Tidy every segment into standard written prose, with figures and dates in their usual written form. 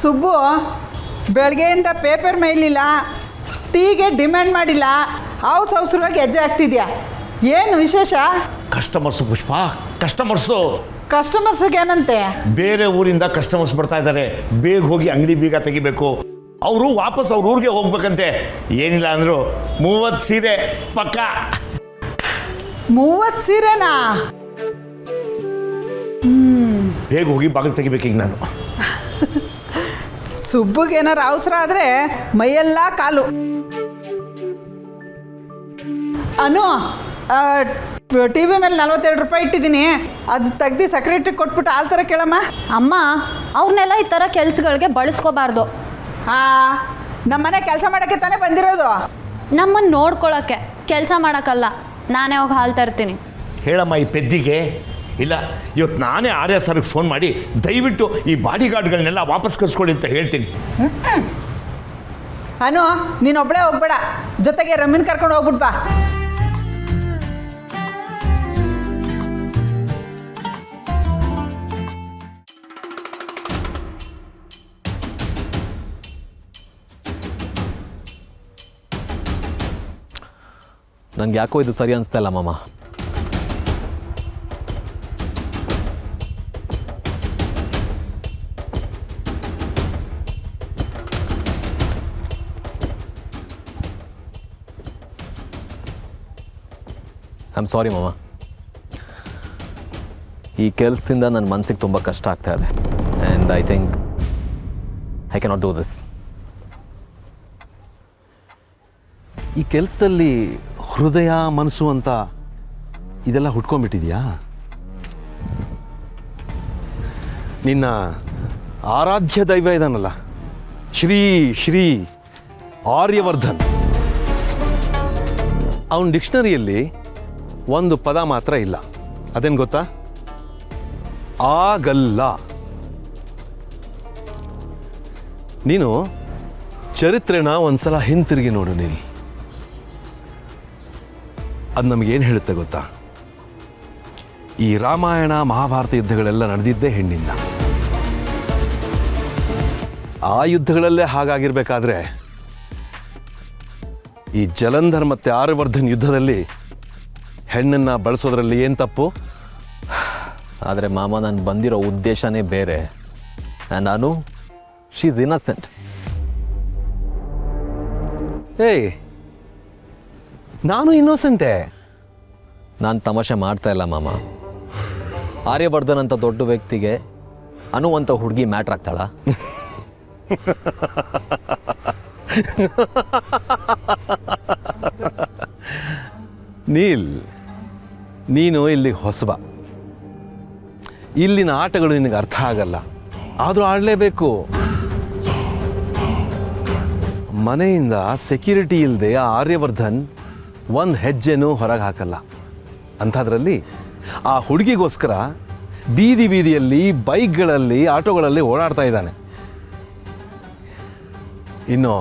ಸುಬ್ಬು ಬೆಳಗ್ಗೆಯಿಂದ paper ಮೇಲಿಲ್ಲ, ಟೀಗೆ demand ಮಾಡಿಲ್ಲ, ಅವಸರವಾಗಿ ಹೆಜ್ಜೆ ಆಗ್ತಿದ್ಯಾ? ಏನು ವಿಶೇಷ? ಕಸ್ಟಮರ್ಸು ಪುಷ್ಪ, ಕಸ್ಟಮರ್ಸು. ಕಸ್ಟಮರ್ಸ್ಗೆ ಏನಂತೆ? ಬೇರೆ ಊರಿಂದ ಕಸ್ಟಮರ್ಸ್ ಬರ್ತಾ ಇದ್ದಾರೆ, ಬೇಗ ಹೋಗಿ ಅಂಗಡಿ ಬೀಗ ತೆಗಿಬೇಕು. ಅವರು ವಾಪಸ್ ಅವ್ರ ಊರಿಗೆ ಹೋಗ್ಬೇಕಂತೆ. ಏನಿಲ್ಲ ಅಂದರು 30 ಸೀರೆ ಪಕ್ಕ. 30 ಸೀರೆನಾ? ಬೇಗ ಹೋಗಿ ಬಾಗಿಲು ತೆಗಿಬೇಕೀಗ ನಾನು. ಸುಬ್ಬುಗೆ ಏನಾರು ಅವಸರ ಆದರೆ ಮೈಯೆಲ್ಲ ಕಾಲು. ಅನು, ಟಿ ವಿ ಮೇಲೆ 42 ರೂಪಾಯಿ ಇಟ್ಟಿದ್ದೀನಿ, ಅದು ತೆಗ್ದು ಸೆಕ್ರೆಟ್ರಿಗೆ ಕೊಟ್ಬಿಟ್ಟು ಹಾಲು ಥರ ಕೇಳಮ್ಮ. ಅಮ್ಮ, ಅವ್ರನ್ನೆಲ್ಲ ಈ ಥರ ಕೆಲ್ಸಗಳಿಗೆ ಬಳಸ್ಕೋಬಾರ್ದು. ಹಾಂ, ನಮ್ಮನೆ ಕೆಲಸ ಮಾಡೋಕ್ಕೆ ತಾನೇ ಬಂದಿರೋದು. ನಮ್ಮನ್ನು ನೋಡ್ಕೊಳ್ಳೋಕ್ಕೆ, ಕೆಲಸ ಮಾಡೋಕ್ಕಲ್ಲ. ನಾನೇ ಹೋಗಿ ಹಾಲು ತರ್ತೀನಿ. ಹೇಳಮ್ಮ ಈ ಪೆದ್ದಿಗೆ. ಇಲ್ಲ, ಇವತ್ತು ನಾನೇ ಆರ್ಯ ಸರ್ಗೆ ಫೋನ್ ಮಾಡಿ ದಯವಿಟ್ಟು ಈ ಬಾಡಿ ಗಾರ್ಡ್ಗಳನ್ನೆಲ್ಲ ವಾಪಸ್ ಕಳಿಸ್ಕೊಳ್ಳಿ ಅಂತ ಹೇಳ್ತೀನಿ. ಅನು, ನೀನೊಬ್ಬಳೇ ಹೋಗ್ಬೇಡ, ಜೊತೆಗೆ ರಮ್ಮಿನ ಕರ್ಕೊಂಡು ಹೋಗ್ಬಿಟ್ಟು ಬಾ. ನನಗೆ ಯಾಕೋ ಇದು ಸರಿ ಅನಿಸ್ತಾ ಇಲ್ಲ ಮಾಮ. ಐ ಆಮ್ ಸಾರಿ ಮಾಮ. ಈ ಕೆಲಸದಿಂದ ನನ್ನ ಮನಸ್ಸಿಗೆ ತುಂಬ ಕಷ್ಟ ಆಗ್ತಾ ಇದೆ. And I think I cannot do this. ಈ ಕೆಲಸದಲ್ಲಿ ಹೃದಯ ಮನಸ್ಸು ಅಂತ ಇದೆಲ್ಲ ಹುಟ್ಕೊಂಡ್ಬಿಟ್ಟಿದೆಯಾ? ನಿನ್ನ ಆರಾಧ್ಯ ದೈವ ಇದಾನಲ್ಲ, ಶ್ರೀ ಶ್ರೀ ಆರ್ಯವರ್ಧನ್, ಅವನ ಡಿಕ್ಷನರಿಯಲ್ಲಿ ಒಂದು ಪದ ಮಾತ್ರ ಇಲ್ಲ. ಅದೇನು ಗೊತ್ತಾ? ಆಗಲ್ಲ. ನೀನು ಚರಿತ್ರೆನ ಒಂದ್ಸಲ ಹಿಂತಿರುಗಿ ನೋಡು ನೀನು. ಅದು ನಮಗೇನು ಹೇಳುತ್ತೆ ಗೊತ್ತಾ? ಈ ರಾಮಾಯಣ ಮಹಾಭಾರತ ಯುದ್ಧಗಳೆಲ್ಲ ನಡೆದಿದ್ದೇ ಹೆಣ್ಣಿಂದ. ಆ ಯುದ್ಧಗಳಲ್ಲೇ ಹಾಗಾಗಿರ್ಬೇಕಾದ್ರೆ ಈ ಜಲಂಧರ್ ಮತ್ತು ಆರ್ಯವರ್ಧನ್ ಯುದ್ಧದಲ್ಲಿ ಹೆಣ್ಣನ್ನು ಬಳಸೋದ್ರಲ್ಲಿ ಏನು ತಪ್ಪು? ಆದರೆ ಮಾಮ, ನಾನು ಬಂದಿರೋ ಉದ್ದೇಶನೇ ಬೇರೆ. ನಾನು ಶಿ ಈಸ್ ಇನ್ನಸೆಂಟ್. ಏಯ್, ನಾನು ಇನ್ನೋಸೆಂಟೇ. ನಾನು ತಮಾಷೆ ಮಾಡ್ತಾ ಇಲ್ಲ ಮಾಮ. ಆರ್ಯವರ್ಧನ್ ಅಂತ ದೊಡ್ಡ ವ್ಯಕ್ತಿಗೆ ಅನು ಅಂತ ಹುಡುಗಿ ಮ್ಯಾಟ್ರ್ ಆಗ್ತಾಳ? ನೀಲ್, ನೀನು ಇಲ್ಲಿಗೆ ಹೊಸಬ. ಇಲ್ಲಿನ ಆಟಗಳು ನಿನಗೆ ಅರ್ಥ ಆಗಲ್ಲ, ಆದರೂ ಆಡಲೇಬೇಕು. ಮನೆಯಿಂದ ಸೆಕ್ಯೂರಿಟಿ ಇಲ್ಲದೆ ಆರ್ಯವರ್ಧನ್ ಒಂದು ಹೆಜ್ಜೆನೂ ಹೊರಗೆ ಹಾಕಲ್ಲ. ಅಂಥದ್ರಲ್ಲಿ ಆ ಹುಡುಗಿಗೋಸ್ಕರ ಬೀದಿ ಬೀದಿಯಲ್ಲಿ ಬೈಕ್ಗಳಲ್ಲಿ ಆಟೋಗಳಲ್ಲಿ ಓಡಾಡ್ತಾ ಇದ್ದಾನೆ. ಇನ್ನು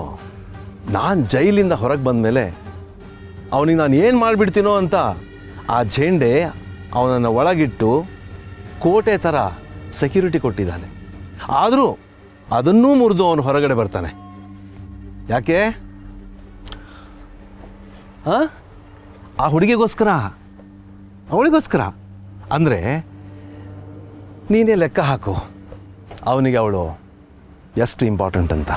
ನಾನು ಜೈಲಿಂದ ಹೊರಗೆ ಬಂದಮೇಲೆ ಅವನಿಗೆ ನಾನು ಏನು ಮಾಡಿಬಿಡ್ತೀನೋ ಅಂತ ಆ ಝೇಂಡೆ ಅವನನ್ನು ಒಳಗಿಟ್ಟು ಕೋಟೆ ಥರ ಸೆಕ್ಯೂರಿಟಿ ಕೊಟ್ಟಿದ್ದಾನೆ. ಆದರೂ ಅದನ್ನೂ ಮುರಿದು ಅವನು ಹೊರಗಡೆ ಬರ್ತಾನೆ. ಯಾಕೆ? ಆ ಹುಡುಗಿಗೋಸ್ಕರ, ಅವಳಿಗೋಸ್ಕರ. ಅಂದರೆ ನೀನೇ ಲೆಕ್ಕ ಹಾಕು ಅವನಿಗೆ ಅವಳು ಎಷ್ಟು ಇಂಪಾರ್ಟೆಂಟ್ ಅಂತ.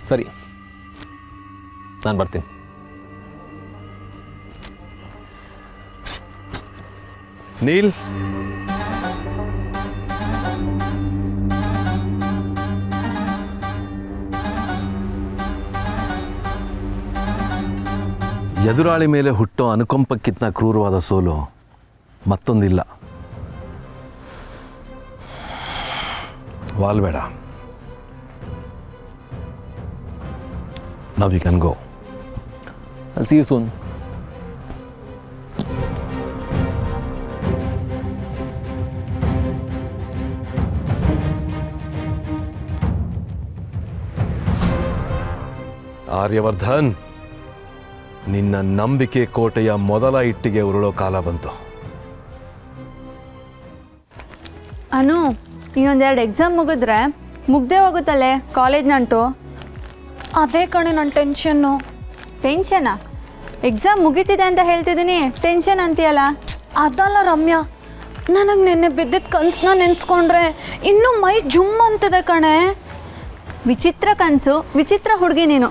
ಸರಿ, ನಾನು ಬರ್ತೀನಿ. ನೀಲ್, ಎದುರಾಳಿ ಮೇಲೆ ಹುಟ್ಟೋ ಅನುಕಂಪಕ್ಕಿಂತ ಕ್ರೂರವಾದ ಸೋಲು ಮತ್ತೊಂದಿಲ್ಲ. ವಾಲ್ಬೇಡ. Now we can go. I'll see you soon. Aryavardhan, ನಿನ್ನ ನಂಬಿಕೆ ಕೋಟೆಯ ಮೊದಲ ಇಟ್ಟಿಗೆ ಉರುಳೋ ಕಾಲ ಬಂತು. ಅನು, ಇನ್ನೊಂದೆರಡು ಎಕ್ಸಾಮ್ ಮುಗಿದ್ರೆ ಮುಗ್ದೇ ಹೋಗುತ್ತಲ್ಲೇ ಕಾಲೇಜ್ ನಂಟು. ಅದೇ ಕಣೆ ನನ್ನ ಟೆನ್ಷನ್ನು. ಟೆನ್ಷನಾ? ಎಕ್ಸಾಮ್ ಮುಗೀತಿದೆ ಅಂತ ಹೇಳ್ತಿದ್ದೀನಿ, ಟೆನ್ಷನ್ ಅಂತೀಯಲ್ಲ. ಅದಲ್ಲ ರಮ್ಯಾ, ನನಗೆ ನೆನ್ನೆ ಬಿದ್ದಿದ್ದ ಕನಸನ್ನ ನೆನೆಸ್ಕೊಂಡ್ರೆ ಇನ್ನೂ ಮೈ ಜುಮ್ ಅಂತಿದೆ ಕಣೆ. ವಿಚಿತ್ರ ಕನಸು, ವಿಚಿತ್ರ ಹುಡುಗಿ ನೀನು.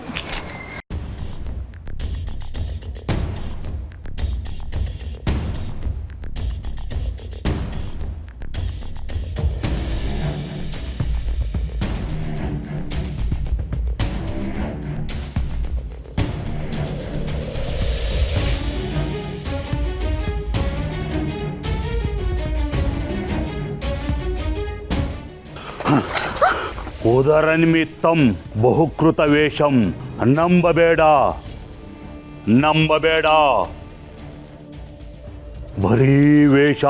ಉದರ ನಿಮಿತ್ತಂ ಬಹುಕೃತ ವೇಷಂ ನಂಬಬೇಡ ನಂಬಬೇಡ. ಬರೀ ವೇಷ,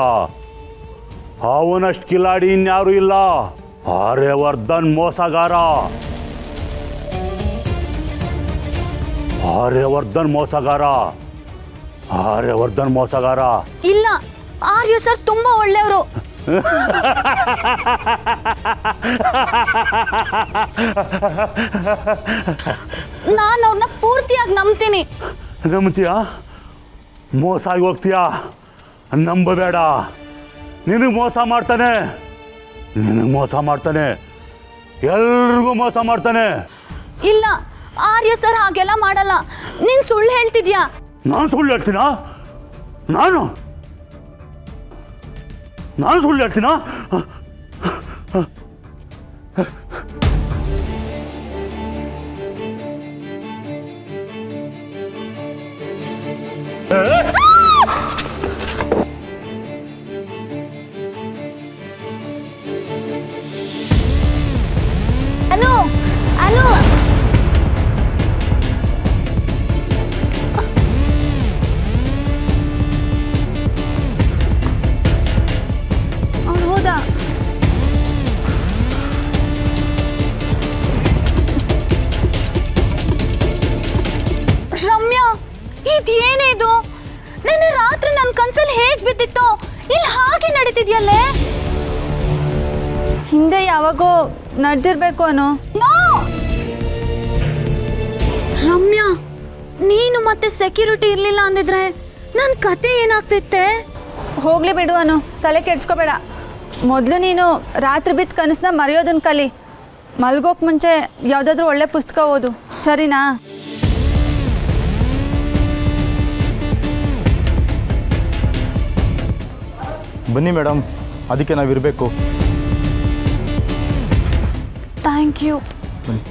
ಅವನಷ್ಟು ಕಿಲಾಡಿ ಇನ್ಯಾರು ಇಲ್ಲ. ಆರ್ಯವರ್ಧನ್ ಮೋಸಗಾರ, ಆರ್ಯವರ್ಧನ್ ಮೋಸಗಾರ, ಆರ್ಯವರ್ಧನ್ ಮೋಸಗಾರ. ಇಲ್ಲ, ಆರ್ಯ ಸರ್ ತುಂಬ ಒಳ್ಳೆಯವರು. ನಾನು ಅವ್ರನ್ನ ಪೂರ್ತಿಯಾಗಿ ನಂಬ್ತೀನಿ. ನಂಬ್ತೀಯಾ? ಮೋಸ ಆಗಿ ಹೋಗ್ತೀಯಾ? ನಂಬಬೇಡ. ನಿನಗೆ ಮೋಸ ಮಾಡ್ತಾನೆ, ನಿನಗೆ ಮೋಸ ಮಾಡ್ತಾನೆ, ಎಲ್ರಿಗೂ ಮೋಸ ಮಾಡ್ತಾನೆ. ಇಲ್ಲ, ಆರ್ಯ ಸರ್ ಹಾಗೆಲ್ಲ ಮಾಡಲ್ಲ. ನೀನು ಸುಳ್ಳು ಹೇಳ್ತಿದ್ಯಾ? ನಾನು ಸುಳ್ಳು ಹೇಳ್ತೀನಾ? ನಾನು ಸುಳ್ಳು ಹೇಳ್ತೀನಾ? ಅನು, ಅನು, ಅವ್ನು ಹೋದ. ರಮ್ಯಾ, ಇದೇನೇ ಇದು? ನೆನ್ನೆ ರಾತ್ರಿ ನನ್ನ ಕನ್ಸಲ್ಲಿ ಹೇಗೆ ಬಿದ್ದಿತ್ತೋ ಇಲ್ಲಿ ಹಾಗೆ ನಡೀತಿದ್ಯಲ್ಲೇ. ಹಿಂದೆ ಯಾವಾಗೋ ನಡೆದಿರ್ಬೇಕು ಅನು. ನೋ ರಮ್ಯಾ, ನೀನು ಮತ್ತೆ ಸೆಕ್ಯೂರಿಟಿ ಇರ್ಲಿಲ್ಲ ಅಂದಿದ್ರೆ ನನ್ನ ಕತೆ ಏನಾಗ್ತಿತ್ತೆ? ಹೋಗ್ಲಿ ಬಿಡು ಅನು, ತಲೆ ಕೆಡ್ಸ್ಕೋಬೇಡ. ಮೊದಲು ನೀನು ರಾತ್ರಿ ಬಿದ್ದು ಕನಸನ್ನ ಮರೆಯೋದನ್ನ ಕಲಿ. ಮಲ್ಗೋಕ್ ಮುಂಚೆ ಯಾವುದಾದ್ರೂ ಒಳ್ಳೆ ಪುಸ್ತಕ ಓದು, ಸರಿನಾ? ಬನ್ನಿ ಮೇಡಮ್, ಅದಕ್ಕೆ ನಾವಿರಬೇಕು. Thank you. ಬನ್ನಿ.